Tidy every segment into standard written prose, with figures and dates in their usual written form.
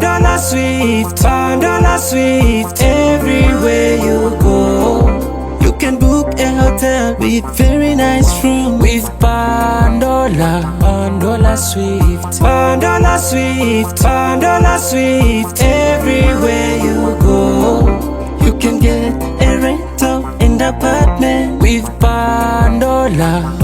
Pandola Swift, everywhere you go. You can book a hotel with very nice room with Pandola Swift, everywhere you go. You can get a rental in the apartment with Pandola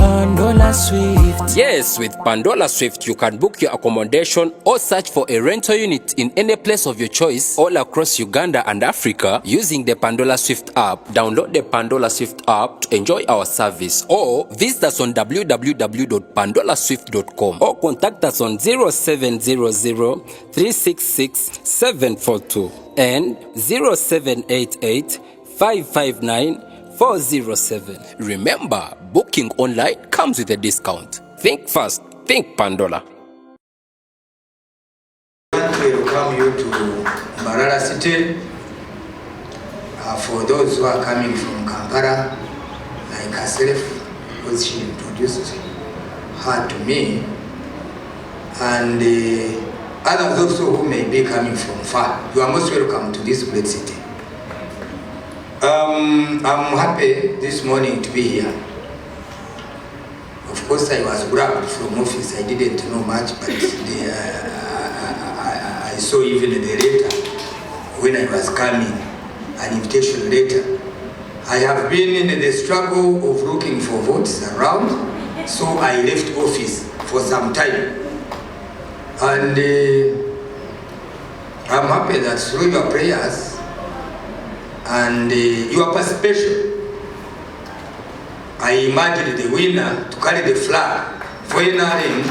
Swift. Yes, with Pandola Swift, you can book your accommodation or search for a rental unit in any place of your choice all across Uganda and Africa using the Pandola Swift app. Download the Pandola Swift app to enjoy our service, or visit us on www.pandolaswift.com or contact us on 0700 366 742 and 0788 559 407. Remember, booking online comes with a discount. Think fast, think Pandola. I want to welcome you to Mbarara City. For those who are coming from Kampala, like herself, because she introduced her to me, and others also who may be coming from far, you are most welcome to this great city. I'm happy this morning to be here. Of course, I was grabbed from office. I didn't know much, but I saw even the letter when I was coming, an invitation letter. I have been in the struggle of looking for votes around, so I left office for some time. And I'm happy that through your prayers and your participation, I imagined the winner to carry the flag for NRM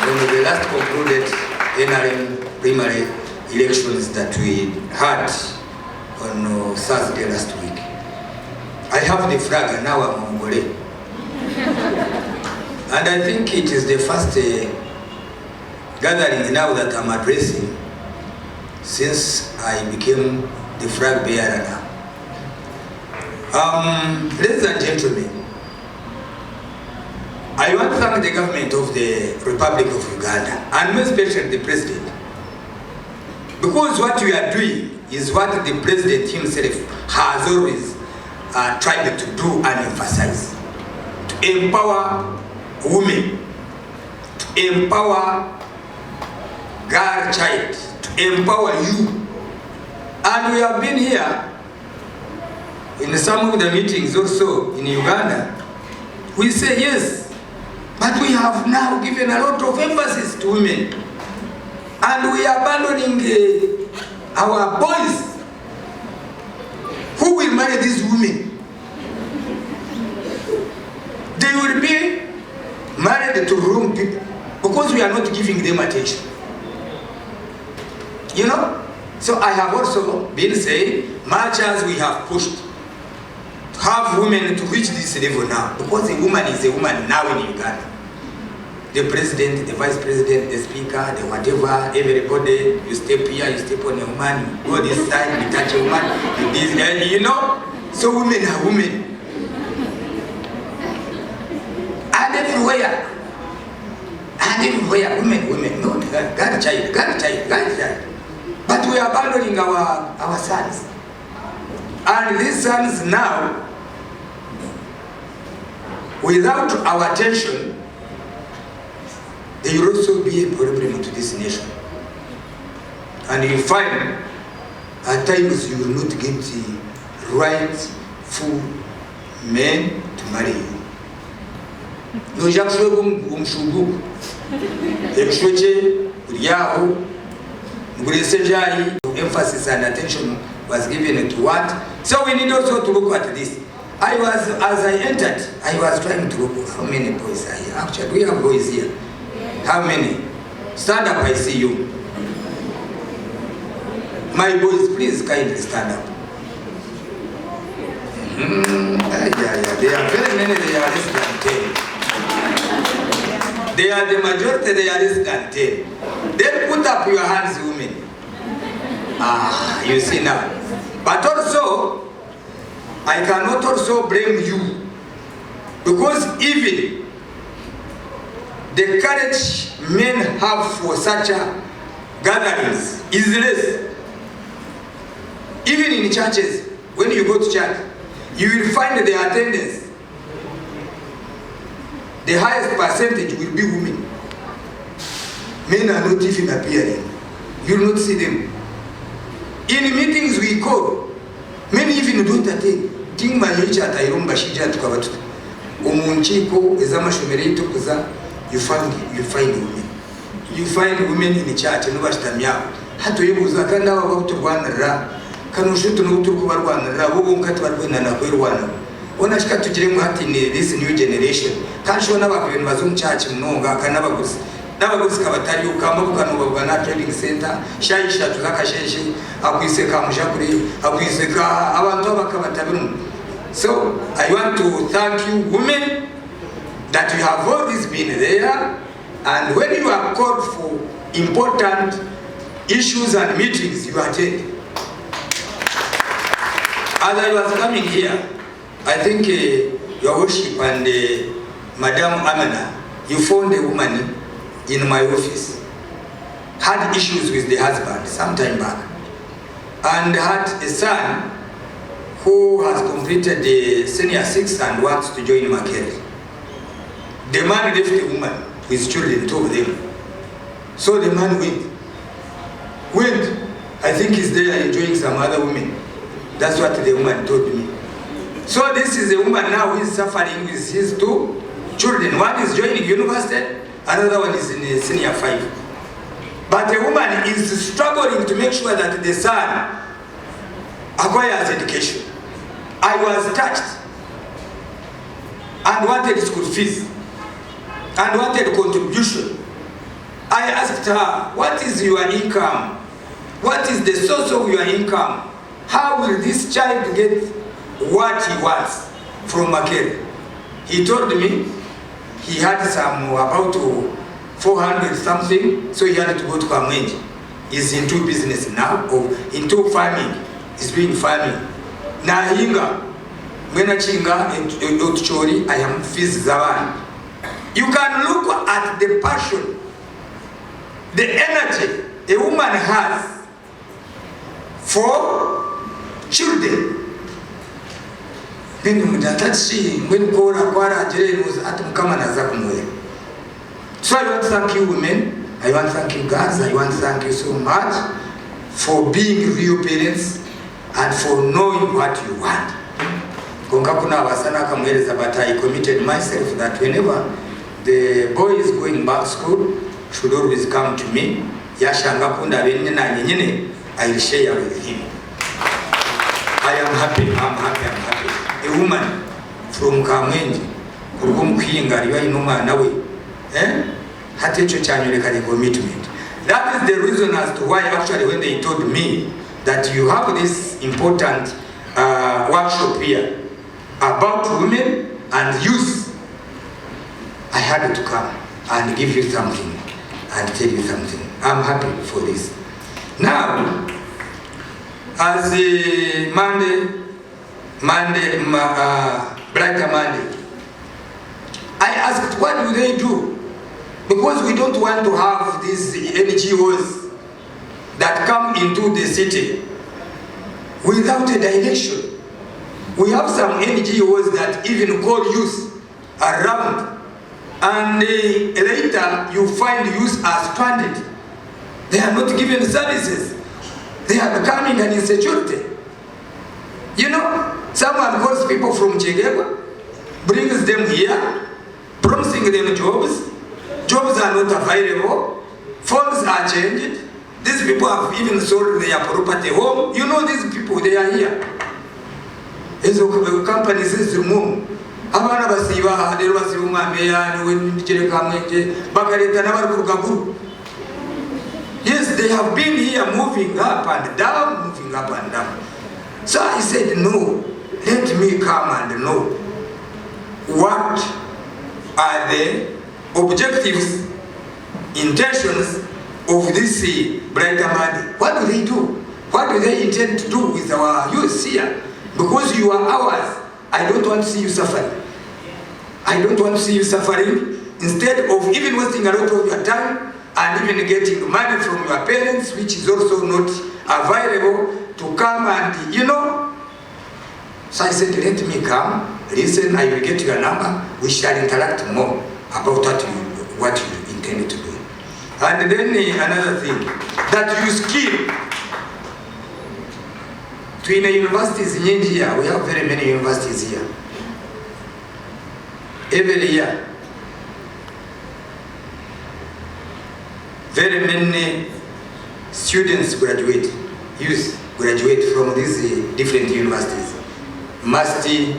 when the last concluded NRM primary elections that we had on Thursday last week. I have the flag and now I'm Mongole. And I think it is the first gathering now that I'm addressing since I became the flag bearer now. Ladies and gentlemen, I want to thank the government of the Republic of Uganda, and most especially the president, because what we are doing is what the president himself has always tried to do and emphasize: to empower women, to empower girl child, to empower you. And we have been here in some of the meetings also in Uganda. We say yes, but we have now given a lot of emphasis to women, and we are abandoning our boys who will marry these women. They will be married to wrong people because we are not giving them attention. You know? So I have also been saying, much as we have pushed to have women to reach this level now, because a woman is a woman now in Uganda. The president, the vice president, the speaker, the whatever, everybody, you step here, you step on a woman, you go this side, you touch a woman, you this, you know? So women are women. And everywhere, women, no, God child. But we are abandoning our sons. And these sons now, without our attention, they will also be a problem to this nation. And you find, at times you will not get the rightful men to marry you. No, emphasis and attention was given to what? So we need also to look at this. As I entered, I was trying to look how many boys are here. Actually, we have boys here. How many? Stand up, I see you. My boys, please kindly stand up. There are very many, they are less than 10. They are the majority, they are less than 10. Then put up your hands, women. You see now. But also, I cannot also blame you, because even the courage men have for such a gatherings is less. Even in churches, when you go to church, you will find the attendance. The highest percentage will be women. Men are not even appearing. You will not see them. In meetings we call, many even don't attend. Ting mayicha atayirumba shija tukabatu. Umunchiko ezamashomere tukuza, you find women. You find women in the church and nobastamya. Hatu yebuza kanda wabutu rwanira. Kanushutu nubutu rwanira. Wogo mkati barwena na kwirwana. Onashika tujiremu hati ni this new generation. Kanshwa n'abakwenu bazum church mnonga kanabaguzi. N'abaguzi kabatari ukamba kukanubwa na trading center. Shayisha tuzakasheshe. Akwiseka mujakuri. Akwiseka abantu abakabatabinu. So I want to thank you women that you have always been there, and when you are called for important issues and meetings, you attend. As I was coming here, I think your worship and Madam Amana, you found a woman in my office, had issues with the husband some time back, and had a son who has completed the senior 6 and wants to join Makere. The man left the woman with children, 2 of them. So the man went. I think he's there enjoying some other women. That's what the woman told me. So this is a woman now who is suffering with his 2 children. One is joining university, another one is in senior 5. But the woman is struggling to make sure that the son acquires education. I was touched and wanted school fees and wanted contribution. I asked her, what is your income? What is the source of your income? How will this child get what he wants from Makere? He told me he had some about 400 something, so he had to go to Kamwenji. He's into business now, or into farming. He's doing farming. Na hinga, mwena chinga, chori, I am fees zawan. You can look at the passion, the energy a woman has for children. Then mudatachi, when kora kwara jere was atum kama na zakumwe. So I want to thank you women, I want to thank you guys, I want to thank you so much for being real parents and for knowing what you want. Konkakuna wasana kamweleza, but I committed myself that whenever the boy is going back to school, should always come to me. Yashanga kunda benye na nyenyene, I will share with him. I am happy, I'm happy. A woman from Kamwenji, kurugumu kuyinga riwa inuma nawe, hati echo chanyuleka the commitment. That is the reason as to why actually when they told me that you have this important workshop here about women and youth, I had to come and give you something and tell you something. I'm happy for this. Now, as a Brighter Monday, I asked, what do they do? Because we don't want to have these NGOs that come into the city without a direction. We have some NGOs that even call youth around, and later you find youth are stranded. They are not given services. They are becoming an insecurity. You know, someone calls people from Chegeba, brings them here, promising them jobs. Jobs are not available. Phones are changed. These people have even sold their property home. You know these people, they are here. As a company says to move. Abana basiba, there was a woman, yes, they have been here moving up and down, So I said, no, let me come and know what are the objectives, intentions of this Brighter Monday. What do they do? What do they intend to do with our youth here? Because you are ours. I don't want to see you suffering. I don't want to see you suffering. Instead of even wasting a lot of your time, and even getting money from your parents, which is also not available to come and, you know. So I said, let me come, listen, I will get your number, we shall interact more about what you intend to do. And then another thing, that you skill. To the universities in India, we have very many universities here. Every year, very many students graduate, youth graduate from these different universities. Masti,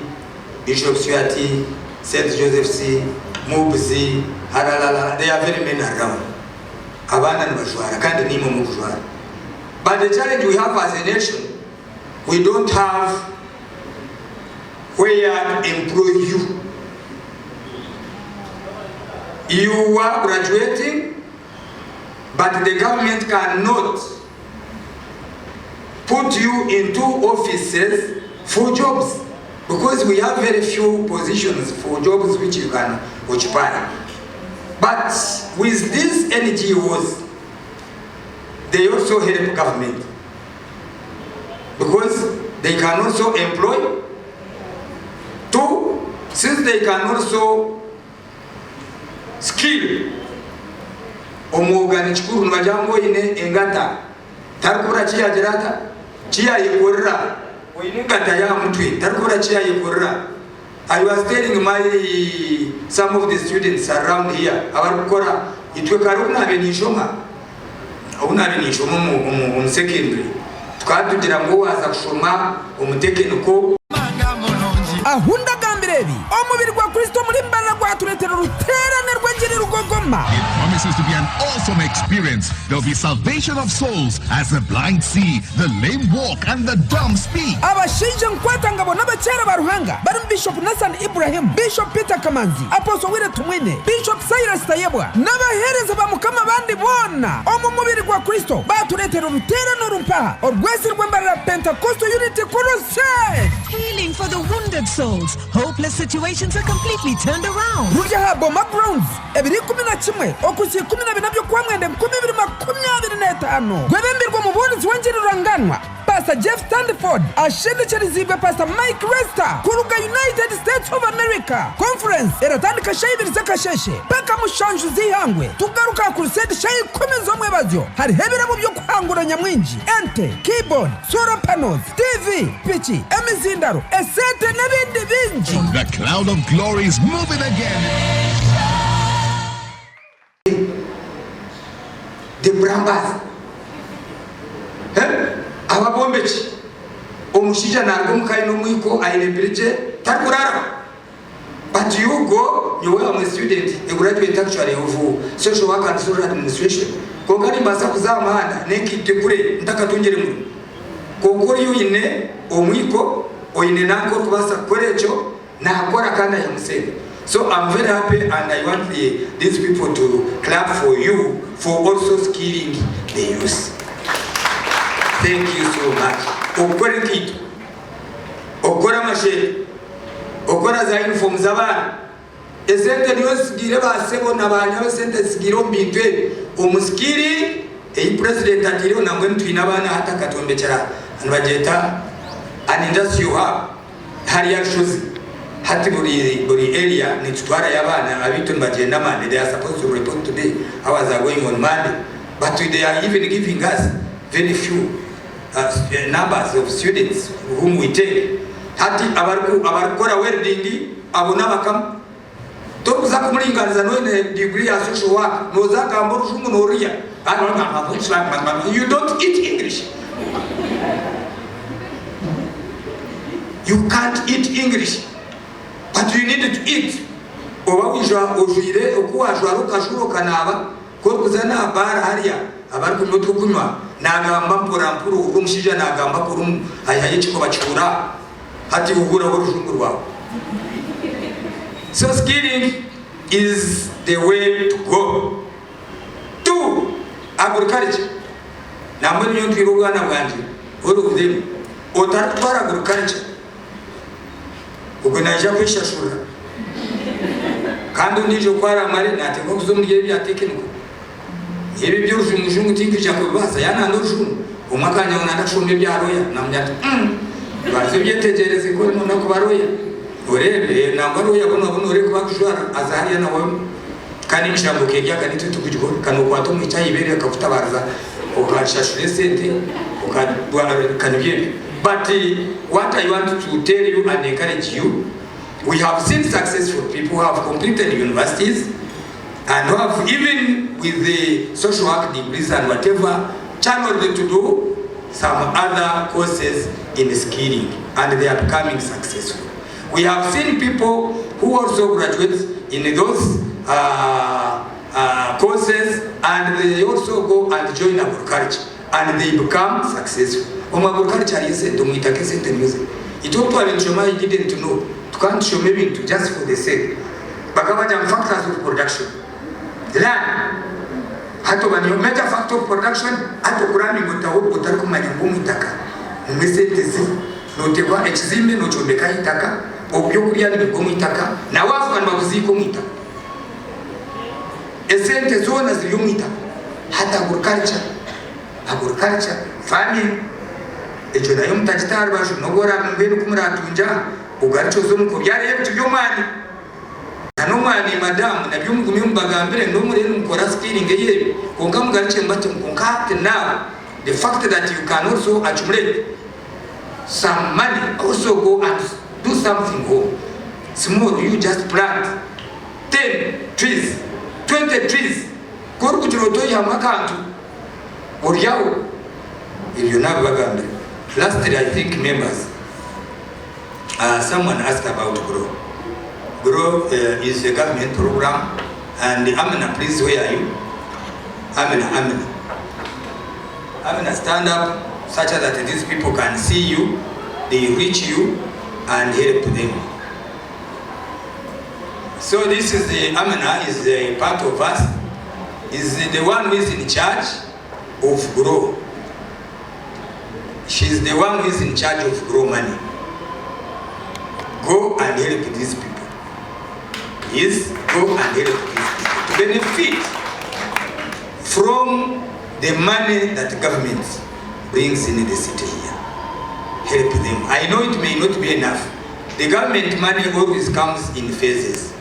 Bishop Suati, St. Joseph C, Mubzi, Haralala, there are very many around. Abana and Bashwara, can't name Mubzwara. But the challenge we have as a nation, we don't have where to employ you. You are graduating, but the government cannot put you into offices for jobs, because we have very few positions for jobs which you can occupy. But with these NGOs, they also help government, because they can also employ. Two, since they can also skill. Omugani chikuru nwajango ine engata tarkura chia jirata chia yikorra ngata ya mtwi tarkura chia yikorra. I was telling some of the students around here abarukora itwe karuna benishoma una benishoma mu secondary tukatugira ngo waza kushoma umutekeniko ahunda gambirebi omubiri gwa Kristo muri mbana gwa turetera ruterane rwengere rugogoma. It promises to be an awesome experience. There'll be salvation of souls as the blind see, the lame walk, and the dumb speak. Abashinja nkwata ngabo n'abakera baruhanga barim Bishop Nathan Ibrahim, Bishop Peter Kamanzi, Apostle Wire Tumwine, Bishop Cyrus Tayebwa n'abahereza bamukama bandi bona omubiri gwa Kristo baturetera ruterane rumpaha orwesi rw'embara Pentecostal Unity Crusade. Healing for the wounded souls. Hopeless situations are completely turned around. Rujaha Boma Grounds, ebiri 11 okusi 12 nabyo kwa mwende 2025 gwebembirwa mu bundi wangire ruranganwa. Pastor Jeff Standford ashindikirizibwe Pastor Mike Resta kuruga United States of America conference eratandika shayibiriza kasheshe paka mushanju zihangwe tugaruka crusade shayi 10 zo mwebazyo hari hebera mu byo kwangura nyamwinji ente keyboard solar panels TV pichi emizindaro esete n'ibindi binji. The cloud of glory is moving again. The Brambas ababombechi omushija narwo mukaino mwiko airebirije takurara. But you go, you are a student, a graduate actually of social work and social administration. Kongani mbasa kuzamana neki tekure ntaka tungere mu kokori yine omwiko oyine nako kubasa korecho na akora kana ya musebe. So I'm very happy and I want these people to clap for you for also skilling the youth. Thank you so much. Okore kitu, okora mashe, okora za uniform zabana. Esente niyo sigire basebo nabanya esente sigiro mbitwe umuskiri president atiro namwe mtwina bana hata katombechera anbajeta an industrial hub hari yakshozi hati buri area ni tutwara yabana abitu mbagenda Monday. They are supposed to report today. Hours are going on Monday, but they are even giving us very few numbers of students whom we take. Hati abarukora welding abona bakam tokuza kumulinganiza no degree ya social work no zaka mboro shumu no ria. You don't eat English. You can't eat English, but you need to eat. Oba ujwa ojuire okuwajwa rukashuro kanaba ko kuzana bara hariya abarku mutwe kunywa nagamba mpora mpuru umushija nagamba kurum ayaye chiko bachura hati ugura urujungu rwawe. So skilling is the way to go. Two, agriculture. Namwe nyo twirugana bwanje uruvdemu otarutwara agriculture ugonaje kwishashura kandi nijo kwara mari nateko kuzumuriye bya technical Ebi byose umujungu tingisha kubaza yana ndoshu umakanya unanda kushombe byaroya namnyata bazo byetegereze ko none ko baroya urebe nambaroya bono ure kuba kushwara azahari na wewe kandi mishambo kejya kandi tukujikora kano kwato mwicaye ibere akafutabarza ukashashire sente ukadwara kanibye. But what I want to tell you and encourage you, we have seen successful people who have completed universities and who have, even with the social work degrees and whatever, channeled to do some other courses in skilling, and they are becoming successful. We have seen people who also graduate in those courses, and they also go and join agriculture, and they become successful. Agriculture is a music. It also didn't know. You can't show maybe to just for the sake. Bakabajam factors of production. Land. Hato when major factor of production, hato kurami utaku manyangumu itaka. Umesentezi. No tekwa exime no chobeka itaka. Obyokuria ni ngomu itaka. Na wafu and mabuziko itaka. Esente zona ziliyomu itaka. Hata agriculture, farming. Ejo nayo mutagitar basho nogora mbere kumuratunja ugaricho zo mukubyare yebitu byomani nanomani madam nabyo mugumi mbagambire no muri mukora skilling yebi konga mugariche mbate mukonkate now the fact that you can also accumulate some money, also go and do something home small. You just plant 10 trees 20 trees korukujiroto ya makantu oriyawo ibyo nabagambire. Lastly, I think members, someone asked about GROW. GROW is a government program, and Amina, please, where are you? Amina, stand up such that these people can see you, they reach you, and help them. So this is the Amina is a part of us, is the one who is in charge of GROW. She's the one who is in charge of GROW money. Go and help these people. Yes, go and help these people to benefit from the money that the government brings in the city here. Help them. I know it may not be enough. The government money always comes in phases.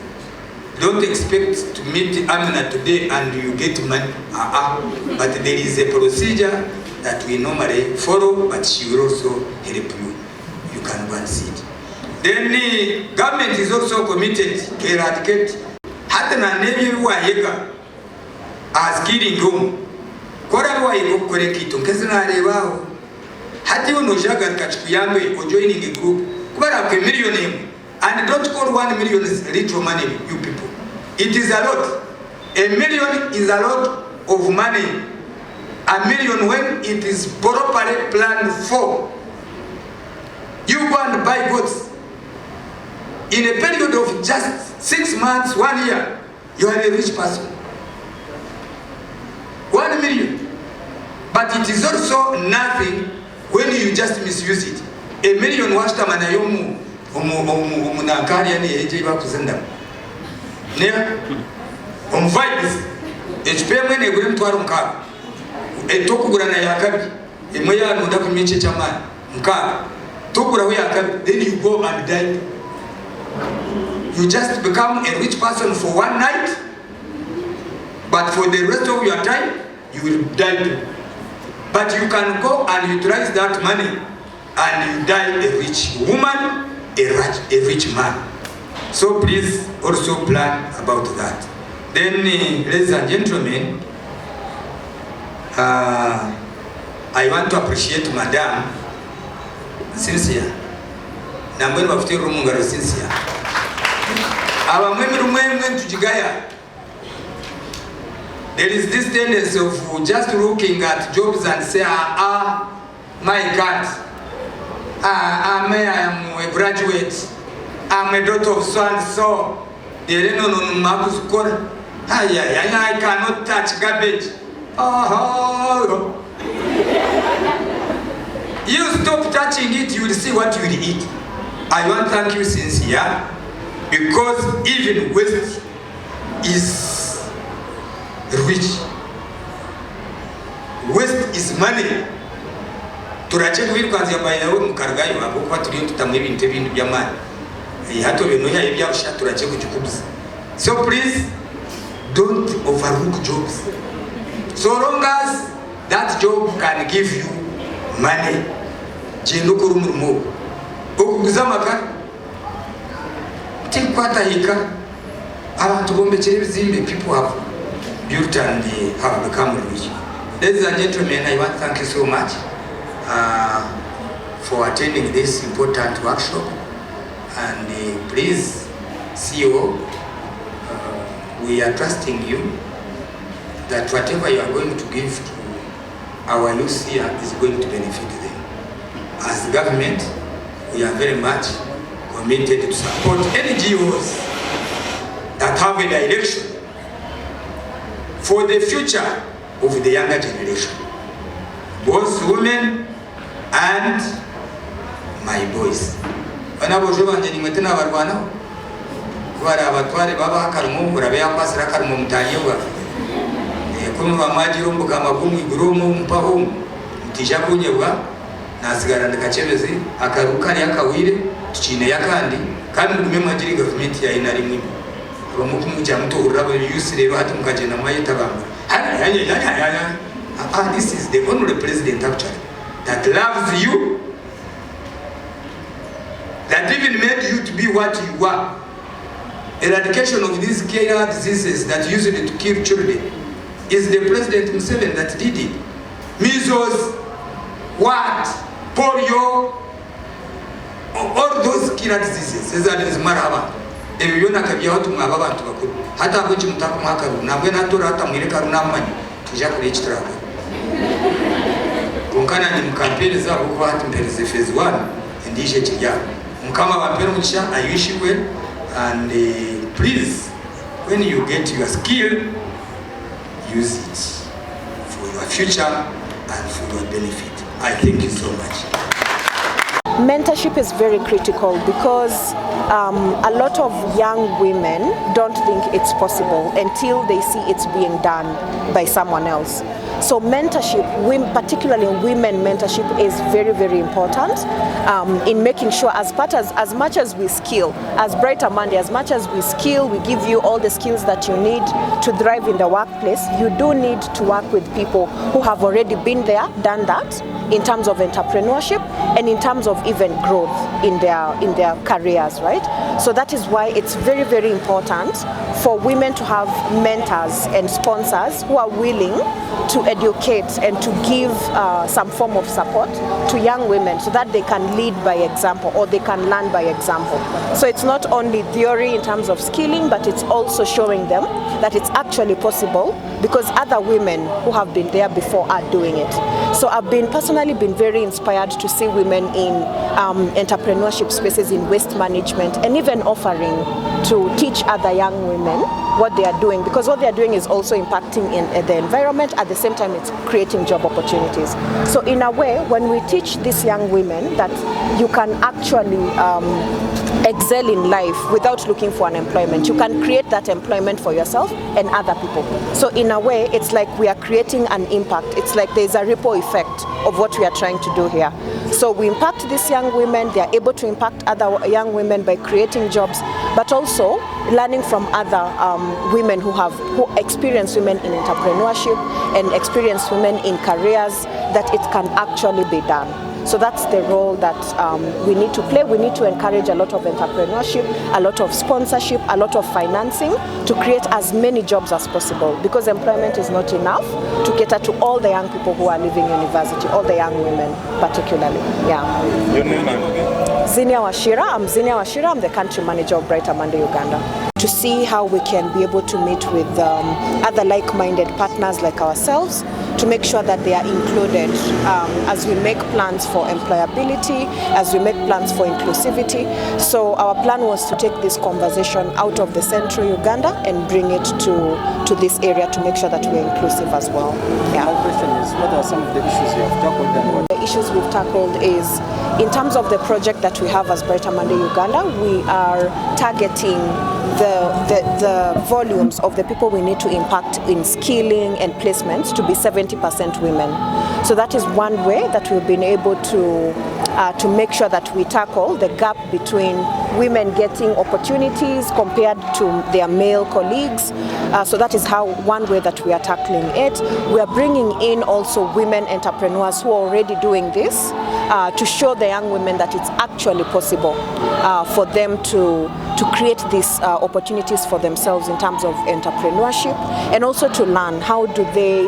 Don't expect to meet Amina today and you get money. But there is a procedure that we normally follow, but she will also help you. You can go and see it. Then the government is also committed to eradicate hatana nebi wayega as killing home. Kora wayego kore kito nkesina rebaho. Hati uno jaga kachikuyambe or joining a group. Kubara ke million and don't call 1 million is little money, you people. It is a lot. A million is a lot of money. A million when it is properly planned for. You go and buy goods. In a period of just 6 months, 1 year, you are a rich person. 1 million. But it is also nothing when you just misuse it. A million washta manayomu umunakari yani eje bakuzenda. Ne vibes. HP mwene gure mtwaro mkaba. Etokugura na yakabi. Imwe ya nunda kumiche chamani. Mkaba. Tokura we yakabi. Then you go and die. You just become a rich person for 1 night. But for the rest of your time, you will die too. But you can go and utilize that money and you die a rich woman, a rich man. So please also plan about that. Then, ladies and gentlemen, I want to appreciate Madam Cynthia. Nambwe wafute rumungaro Cynthia. Our member to Jigaya. There is this tendency of just looking at jobs and say, my God, I am a graduate, I'm a daughter of so and so. I cannot touch garbage. You stop touching it, you will see what you will eat. I want to thank you sincere, because even waste is rich. money. Turache kwirukanzira bayawe mukargayo abo kwa turiyo tutamwe ibintu bintu by'amani. Hato bino ya ibyabusha turache kujikubuza. So please don't overlook jobs. So long as that job can give you money. Jendo ko rumurmo. Okuguza maka. Tikwata hika. Abantu bombekere bizimbe, people have built and have become rich. Ladies and gentlemen, I want to thank you so much for attending this important workshop. And please, CEO, we are trusting you that whatever you are going to give to our youth here is going to benefit them. As the government, we are very much committed to support NGOs that have a direction for the future of the younger generation, both women and my boys. When I was in Metana Barbana, where I was told about Karmu, where I was Rakarmum Tanyoga, Kumba Majirum, Bukamabum, Gurumum, Pahum, Tijabunyeva, Nasgar and Kakyebezi, Akaruka Yakawide, Chinayakandi, Kamu Memajiri government here in Arimu. This is the only president actually that loves you, that even made you to be what you are. Eradication of these killer diseases that used to kill children is the President Museveni that did it. Measles, what, polio, all those killer diseases. That is maraba. Ebiyona kabya watu mwaba bantu bakuru hata abuji mutaku mwakaru nabwe natura hata mwireka runamanyi tija kuri ikitrabo konkana ni mkampeni za buko hati mperize phase 1 ndije kijya mkama wampero mukisha I wish you well and please when you get your skill use it for your future and for your benefit. I thank you so much. Mentorship is very critical because a lot of young women don't think it's possible until they see it's being done by someone else. So mentorship, particularly women mentorship, is very, very important in making sure as much as we skill, as Bright Monday, as much as we skill, we give you all the skills that you need to thrive in the workplace, you do need to work with people who have already been there, done that, in terms of entrepreneurship and in terms of even growth in their careers, right? So that is why it's very, very important for women to have mentors and sponsors who are willing to educate and to give some form of support to young women so that they can lead by example or they can learn by example. So it's not only theory in terms of skilling, but it's also showing them that it's actually possible because other women who have been there before are doing it. So I've personally been very inspired to see women in entrepreneurship spaces, in waste management, and even offering to teach other young women what they are doing, because what they are doing is also impacting in the environment. At the same time, it's creating job opportunities. So in a way, when we teach these young women that you can actually excel in life without looking for an employment, you can create that employment for yourself and other people. So in a way, it's like we are creating an impact. It's like there's a ripple effect of what we are trying to do here. So we impact these young women, they are able to impact other young women by creating jobs, but also learning from other women who experience women in entrepreneurship and experience women in careers, that it can actually be done. So that's the role that we need to play. We need to encourage a lot of entrepreneurship, a lot of sponsorship, a lot of financing to create as many jobs as possible, because employment is not enough to cater to all the young people who are leaving university, all the young women particularly. Yeah. Your name and Zinia Washira. I'm Zinia Washira. I'm the country manager of Bright Monday Uganda. To see how we can be able to meet with other like-minded partners like ourselves to make sure that they are included as we make plans for employability, as we make plans for inclusivity. So our plan was to take this conversation out of the central Uganda and bring it to this area to make sure that we are inclusive as well. Yeah. My question is, what are some of the issues you have tackled? And the issues we've tackled is, in terms of the project that we have as Bright Monday Uganda, we are targeting the volumes of the people we need to impact in skilling and placements to be 70% women. So that is one way that we've been able to make sure that we tackle the gap between women getting opportunities compared to their male colleagues. So that is how one way that we are tackling it. We are bringing in also women entrepreneurs who are already doing this to show the young women that it's actually possible for them to create these opportunities for themselves in terms of entrepreneurship, and also to learn how do they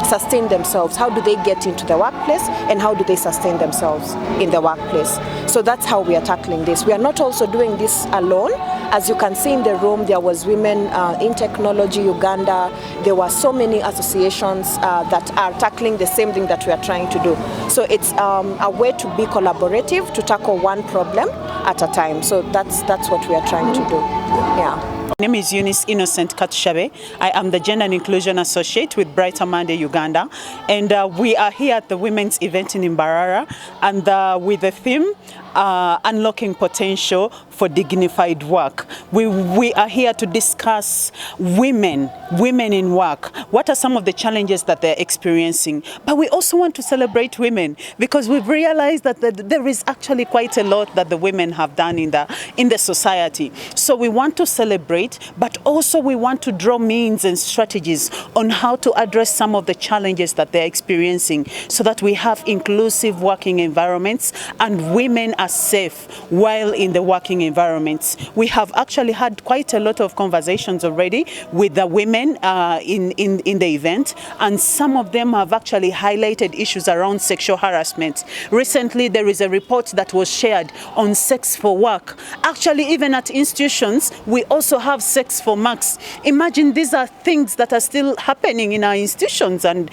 sustain themselves, how do they get into the workplace, and how do they sustain themselves in the workplace. So that's how we are tackling this. We are not also doing this alone. As you can see in the room, there was Women in Technology Uganda. There were so many associations that are tackling the same thing that we are trying to do. So it's a way to be collaborative, to tackle one problem at a time. So that's what we are trying to do. Yeah. My name is Eunice Innocent Kakyebezi. I am the Gender and Inclusion Associate with Brighter Monday Uganda, and we are here at the women's event in Mbarara, and with the theme Unlocking Potential for Dignified Work. We are here to discuss women in work. What are some of the challenges that they're experiencing? But we also want to celebrate women, because we've realized that there is actually quite a lot that the women have done in the society. So we want to celebrate, but also we want to draw means and strategies on how to address some of the challenges that they're experiencing, so that we have inclusive working environments and women are safe while in the working environments. We have actually had quite a lot of conversations already with the women in the event, and some of them have actually highlighted issues around sexual harassment. Recently, there is a report that was shared on sex for work. Actually, even at institutions, we also have sex for marks. Imagine these are things that are still happening in our institutions and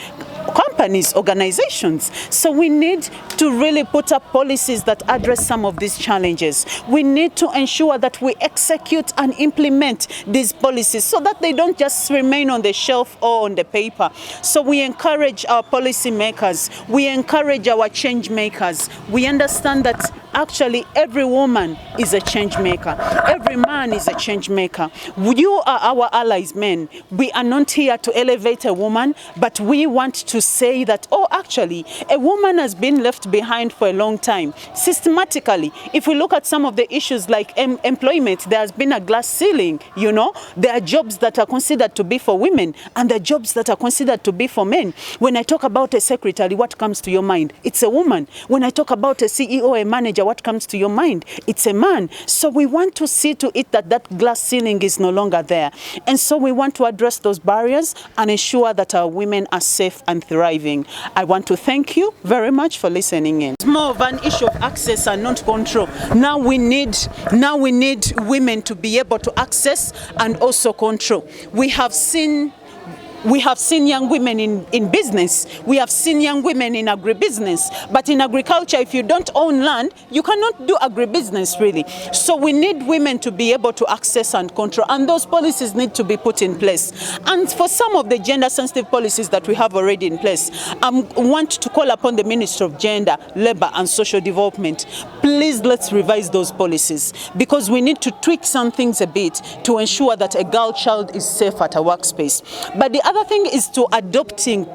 companies, organizations. So we need to really put up policies that address some of these challenges. We need to ensure that we execute and implement these policies so that they don't just remain on the shelf or on the paper. So we encourage our policy makers, we encourage our change makers. We understand that actually every woman is a change maker. Every man is a change maker. You are our allies, men. We are not here to elevate a woman, but we want to say that, oh, actually, a woman has been left behind for a long time. Systematically, if we look at some of the issues like employment, there has been a glass ceiling, you know. There are jobs that are considered to be for women, and there are jobs that are considered to be for men. When I talk about a secretary, what comes to your mind? It's a woman. When I talk about a CEO, a manager, what comes to your mind? It's a man. So we want to see to it that that glass ceiling is no longer there. And so we want to address those barriers and ensure that our women are safe and thriving. I want to thank you very much for listening in. It's more of an issue of access and not control. Now we need women to be able to access and also control. We have seen young women in business. We have seen young women in agribusiness. But in agriculture, if you don't own land, you cannot do agribusiness, really. So we need women to be able to access and control. And those policies need to be put in place. And for some of the gender-sensitive policies that we have already in place, I want to call upon the Minister of Gender, Labour and Social Development. Please, let's revise those policies, because we need to tweak some things a bit to ensure that a girl child is safe at a workspace. But the other thing is to adopting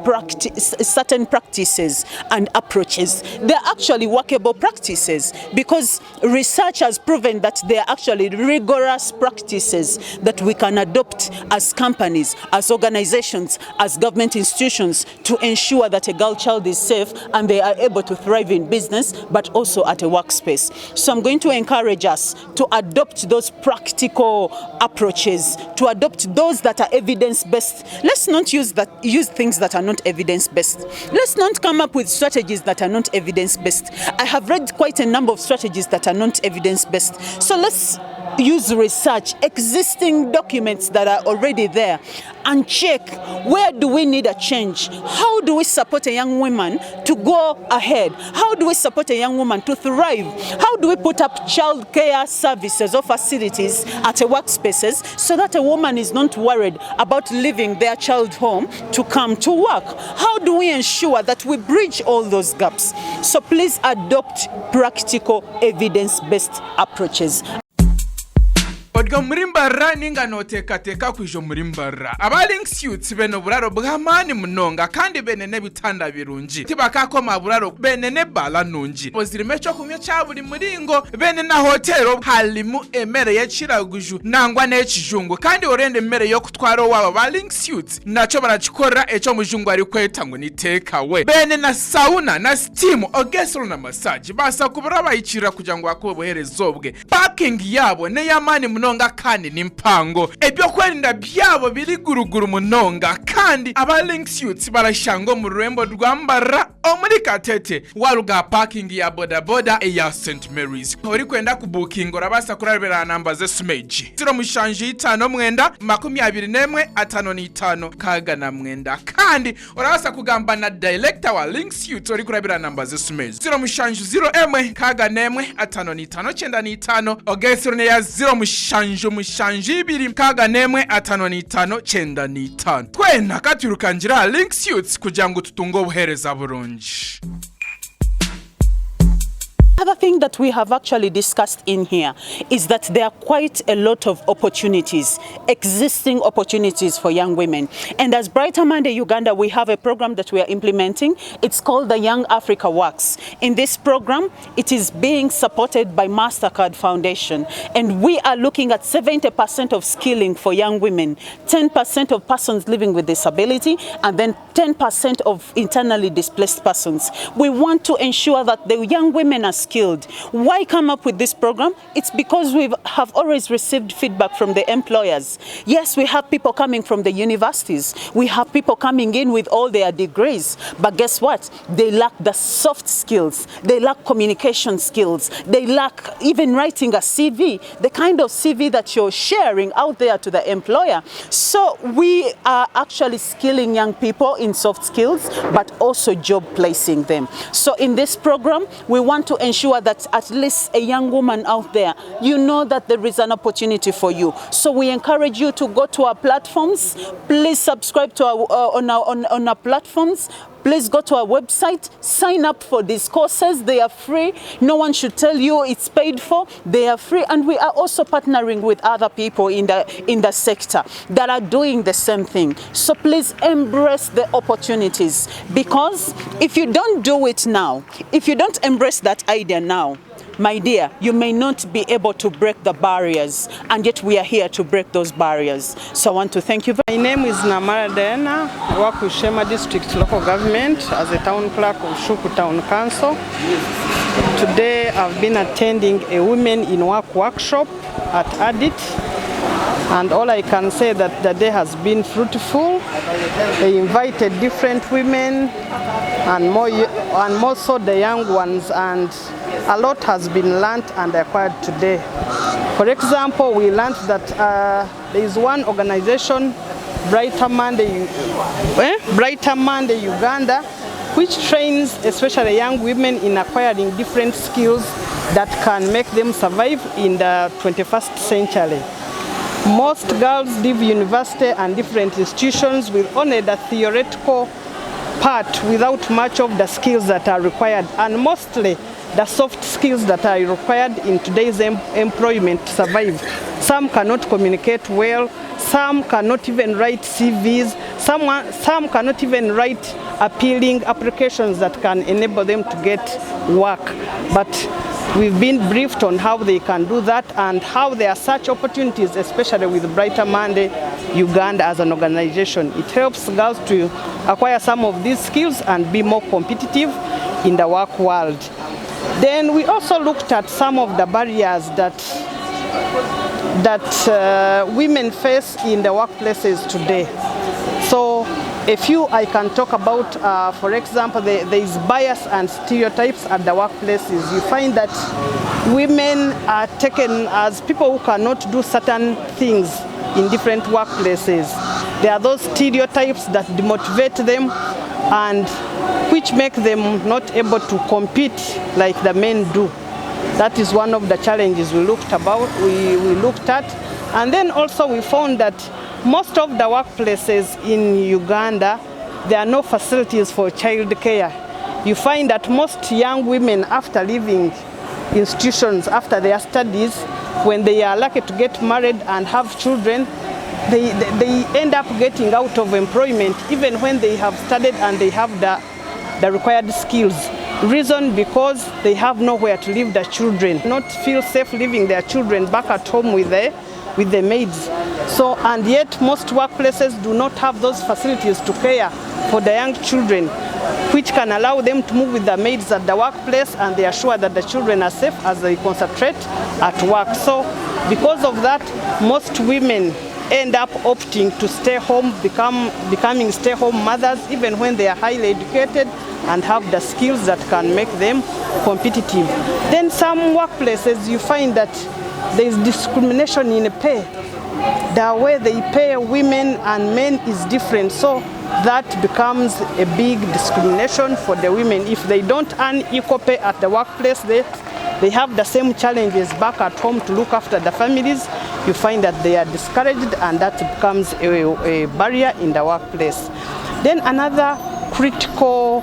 certain practices and approaches. They're actually workable practices, because research has proven that they are actually rigorous practices that we can adopt as companies, as organizations, as government institutions, to ensure that a girl child is safe and they are able to thrive in business, but also at a workspace. So I'm going to encourage us to adopt those practical approaches, to adopt those that are evidence-based. Let's not use things that are not evidence-based. Let's not come up with strategies that are not evidence-based. I have read quite a number of strategies that are not evidence-based. So let's use research, existing documents that are already there, and check where do we need a change. How do we support a young woman to go ahead? How do we support a young woman to thrive? How do we put up child care services or facilities at a workspaces so that a woman is not worried about leaving their child home to come to work? How do we ensure that we bridge all those gaps? So please adopt practical, evidence-based approaches. odyo murimbarra ninga noteekateka kwijo murimbarra abaling suits beno buraro bw'amaani munonga kandi bene n'ebitanda birungi tibakakoma buraro bene n'ebbaala nungi bozirimu ekyokunywa kya buli muringo bene na hotero halimu emmere y'ekiraguju nangwa n'ekijungu kandi orenda emmere y'okutwara owaabo baling suits nakyo barakikora eky'omujungu arikweta ngu ni takeaway bene na sauna na steam ogesero na massage basa kubura bayikirira kugira ngo bakube obuhereza obwe parking yabo n'ey'amaani munonga kandi nimpango ebyokwerinda byabo biri guruguru munonga kandi abaling suits barashanga mu rurembo rwambarra omuri Katete waruga parking ya bodaboda eya St Mary's ori kwenda kubuking orabasa kurabera namba ze smeji 079 kaga na mwenda kandi orabasa kugamba na director wa link suits ori kurabera namba ze smeji 0 kaga nemwe 5595 ogesero ne ya 0 kaga nemwe 5595 twena katurukangira link suits kugira ngo tutungo obuhereza burungi. Other thing that we have actually discussed in here is that there are quite a lot of opportunities, existing opportunities for young women. And as Brighter Monday Uganda, we have a program that we are implementing. It's called the Young Africa Works. In this program, it is being supported by MasterCard Foundation. And we are looking at 70% of skilling for young women, 10% of persons living with disability, and then 10% of internally displaced persons. We want to ensure that the young women are skilled. Why come up with this program? It's because we have always received feedback from the employers. Yes, we have people coming from the universities. We have people coming in with all their degrees. But guess what? They lack the soft skills. They lack communication skills. They lack even writing a CV, the kind of CV that you're sharing out there to the employer. So we are actually skilling young people in soft skills, but also job placing them. So in this program, we want to ensure that at least a young woman out there, you know that there is an opportunity for you. So we encourage you to go to our platforms. Please subscribe to our on our platforms. Please go to our website, sign up for these courses. They are free. No one should tell you it's paid for. They are free. And we are also partnering with other people in the sector that are doing the same thing. So please embrace the opportunities, because if you don't do it now, if you don't embrace that idea now, my dear, you may not be able to break the barriers, and yet we are here to break those barriers. So I want to thank you. My name is Namara Dena. I work with Shema District Local Government as a town clerk of Shuku Town Council. Today I've been attending a Women in Work workshop at Adit, and all I can say that the day has been fruitful. They invited different women and more so the young ones, and a lot has been learned and acquired today. For example, we learned that there is one organization, Brighter Monday Uganda, which trains especially young women in acquiring different skills that can make them survive in the 21st century. Most girls leave university and different institutions with only the theoretical part without much of the skills that are required, and mostly the soft skills that are required in today's employment to survive. Some cannot communicate well, some cannot even write CVs, some cannot even write appealing applications that can enable them to get work. But we've been briefed on how they can do that and how there are such opportunities, especially with Brighter Monday Uganda as an organization. It helps girls to acquire some of these skills and be more competitive in the work world. Then we also looked at some of the barriers that women face in the workplaces today. So a few I can talk about, for example, there is bias and stereotypes at the workplaces. You find that women are taken as people who cannot do certain things in different workplaces. There are those stereotypes that demotivate them and which make them not able to compete like the men do. That is one of the challenges we looked at. And then also we found that most of the workplaces in Uganda, there are no facilities for child care. You find that most young women, after leaving institutions, after their studies, when they are lucky to get married and have children, they end up getting out of employment even when they have studied and they have the required skills. Reason because they have nowhere to leave their children, not feel safe leaving their children back at home with the maids. So, and yet most workplaces do not have those facilities to care for the young children, which can allow them to move with the maids at the workplace, and they are sure that the children are safe as they concentrate at work. So because of that, most women end up opting to stay home, becoming stay-home mothers, even when they are highly educated and have the skills that can make them competitive. Then some workplaces you find that there is discrimination in pay. The way they pay women and men is different, so that becomes a big discrimination for the women. If they don't earn equal pay at the workplace, they have the same challenges back at home to look after the families. You find that they are discouraged, and that becomes a barrier in the workplace. Then another critical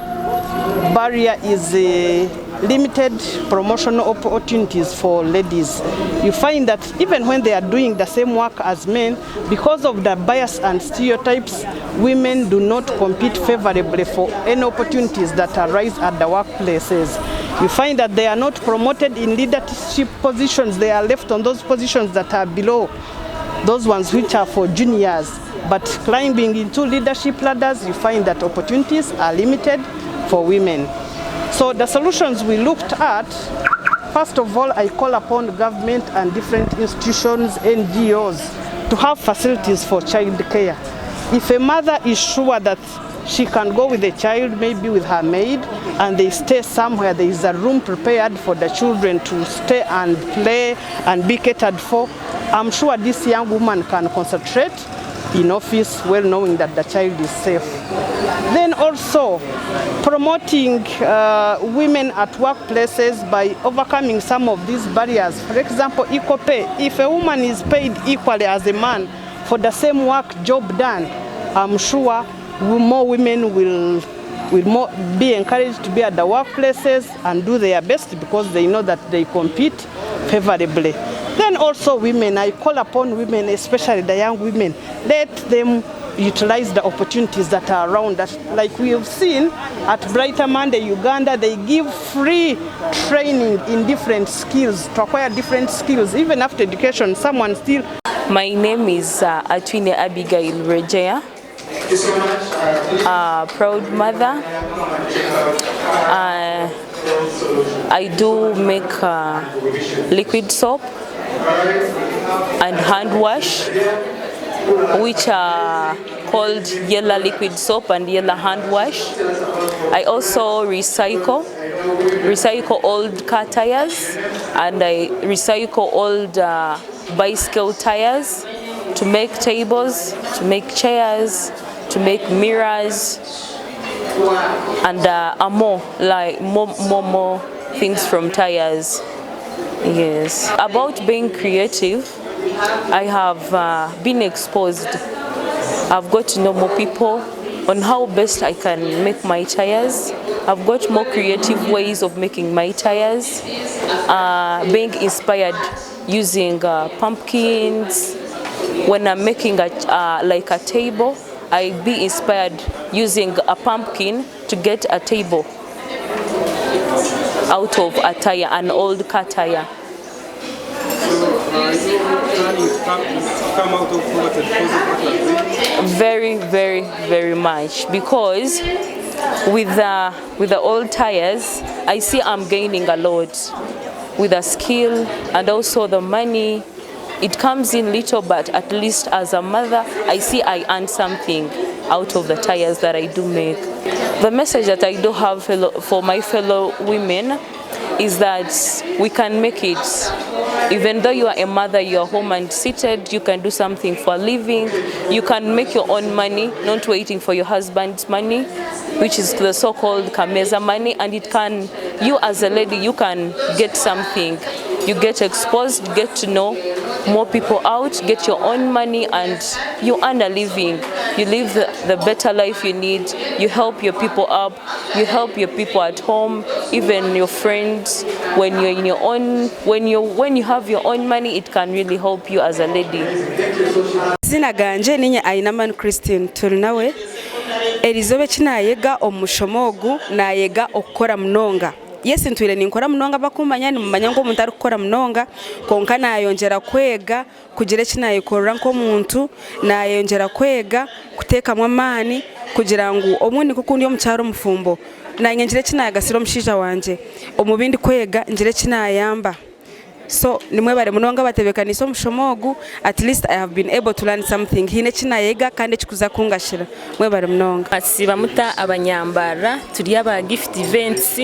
barrier is limited promotional opportunities for ladies. You find that even when they are doing the same work as men, because of the bias and stereotypes, women do not compete favorably for any opportunities that arise at the workplaces. You find that they are not promoted in leadership positions. They are left on those positions that are below, those ones which are for juniors. But climbing into leadership ladders, you find that opportunities are limited for women. So the solutions we looked at, first of all, I call upon government and different institutions, NGOs, to have facilities for child care. If a mother is sure that she can go with the child, maybe with her maid, and they stay somewhere, there is a room prepared for the children to stay and play and be catered for, I'm sure this young woman can concentrate in office, well knowing that the child is safe. Then also promoting women at workplaces by overcoming some of these barriers. For example, equal pay. If a woman is paid equally as a man for the same work job done, I'm sure more women will be encouraged to be at the workplaces and do their best because they know that they compete favorably. Then also women, I call upon women, especially the young women, let them utilize the opportunities that are around us. Like we have seen at Brighter Monday, Uganda, they give free training in different skills, to acquire different skills. Even after education, someone still... My name is Atwine Abigail Rejea, proud mother. I do make liquid soap and hand wash, which are called yellow liquid soap and yellow hand wash. I also recycle old car tires, and I recycle old bicycle tires to make tables, to make chairs, to make mirrors, and more things from tires. Yes. About being creative, I have been exposed. I've got to know more people on how best I can make my tires. I've got more creative ways of making my tires, being inspired using pumpkins. When I'm making like a table, I be inspired using a pumpkin to get a table out of a tire, an old car tire. Very, very, very much, because with the old tires, I see I'm gaining a lot with the skill and also the money. It comes in little, but at least as a mother, I see I earn something out of the tires that I do make. The message that I do have for my fellow women is that we can make it. Even though you are a mother, you are home and seated, you can do something for a living. You can make your own money, not waiting for your husband's money, which is the so-called Kameza money. And it can, you as a lady, you can get something. You get exposed, get to know more people out, get your own money, and you earn a living. You live the better life you need. You help your people up. You help your people at home, even your friends, when you're in your own, when you have your own money, it can really help you as a lady. Zina ganje ninye Ainaman Christine tulinawe Elizobe kinayega omushomogu nayega okora mnonga. Yes ntwire ninkora mnonga bakumanya ni mumanya ngo umuntu ari gukora mnonga konka nayongera kwega kugira kinayikora nko muntu nayongera kwega kutekamwa amani kugira ngo omuni kuko ndiyo mucyaro mufumbo nangengire kinayagasiro mushija wanje omubindi kwega ngire kinayamba. So nimwe bare munonga batebekana iso mushomogu, at least I have been able to learn something. Hine kinayega kandi kikuza kungashira mwe bare munonga. Siba muta abanyambara turi aba gift events,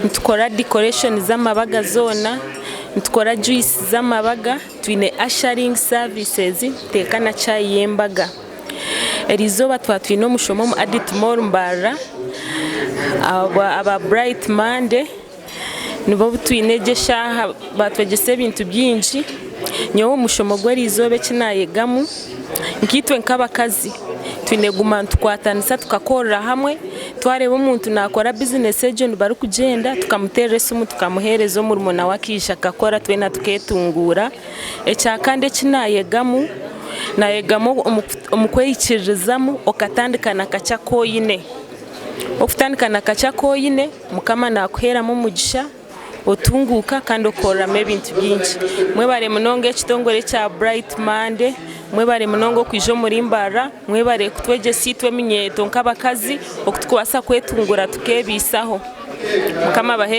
ntukora decoration z'amabaga zona, ntukora juice z'amabaga, twine ushering services, tekana chai yembaga. Erizoba twatwino mushomo adit more mbara aba bright Monday nibo twinegesha batwegese ibintu byinshi nyo mushomo gwerizobe kinayegamu nkitwe nk'abakazi twineguma tukwatanisa tukakorera hamwe twareba umuntu nakora business agent bari kugenda tukamuteresa umuntu tukamuhereza umurimo wakisha akakora twena tuketungura ecyakande kinayegamu nayegamo omukweyikirizamo okatandikana kacha koyine okutandikana kacha koyine mukama nakuheramo mugisha otunguka kandi okora mebintu byinshi mwebare munonga ekitongore cya Bright Monday mwebare munongo kwijo muri mbara mwebare kutweje sitwe minyeto nk'abakazi okutukwasa kwetungura tukebisaho mukama bahere